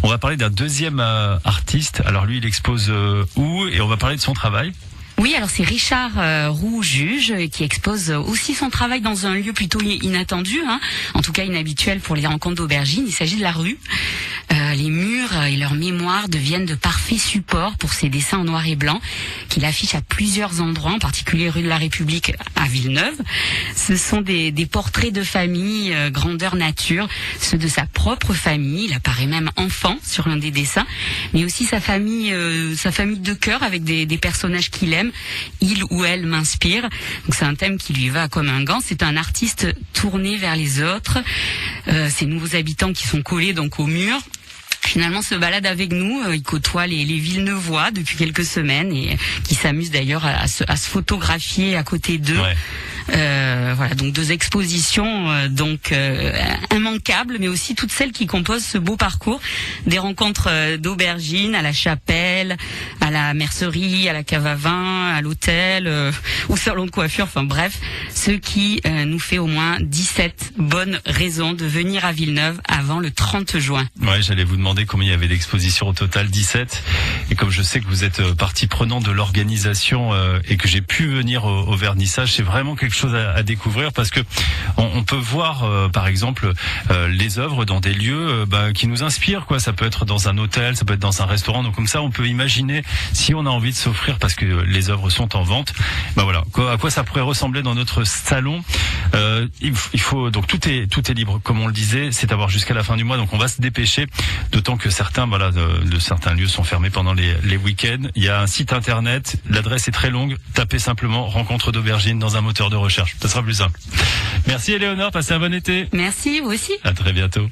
On va parler d'un deuxième artiste. Alors lui, il expose où? Et on va parler de son travail. Oui, alors c'est Richard Roux Juge qui expose aussi son travail dans un lieu plutôt inattendu, en tout cas inhabituel pour les rencontres d'aubergines. Il s'agit de la rue. Les murs et leurs mémoires deviennent de parfaits supports pour ses dessins en noir et blanc qu'il affiche à plusieurs endroits, en particulier rue de la République à Villeneuve. Ce sont des portraits de famille, grandeur nature, ceux de sa propre famille. Il apparaît même enfant sur l'un des dessins, mais aussi sa famille de cœur avec des personnages qu'il aime. Il ou elle m'inspire. Donc c'est un thème qui lui va comme un gant. C'est un artiste tourné vers les autres. Ces nouveaux habitants qui sont collés donc au mur. Finalement, se balade avec nous. Il côtoie les Villeneuvois depuis quelques semaines et qui s'amuse d'ailleurs à se photographier à côté d'eux. Ouais. Voilà, donc 2 expositions immanquables, mais aussi toutes celles qui composent ce beau parcours, des rencontres d'aubergines à la chapelle, à la mercerie, à la cave à vin, à l'hôtel, au salon de coiffure, enfin bref, ce qui nous fait au moins 17 bonnes raisons de venir à Villeneuve avant le 30 juin. Ouais, j'allais vous demander combien il y avait d'expositions au total, 17. Et comme je sais que vous êtes partie prenante de l'organisation et que j'ai pu venir au vernissage, c'est vraiment quelque chose à découvrir parce que on peut voir par exemple les œuvres dans des lieux qui nous inspirent, quoi. Ça peut être dans un hôtel, ça peut être dans un restaurant, donc comme ça on peut imaginer si on a envie de s'offrir parce que les œuvres sont en vente. Voilà, à quoi ça pourrait ressembler dans notre salon. Il faut donc tout est libre comme on le disait, c'est à voir jusqu'à la fin du mois, donc on va se dépêcher, d'autant que certains certains lieux sont fermés pendant les week-ends. Il y a un site internet, l'adresse est très longue, tapez simplement rencontre d'aubergines dans un moteur de recherche, ça sera plus simple. Merci Éléonore, passez un bon été. Merci, vous aussi. À très bientôt.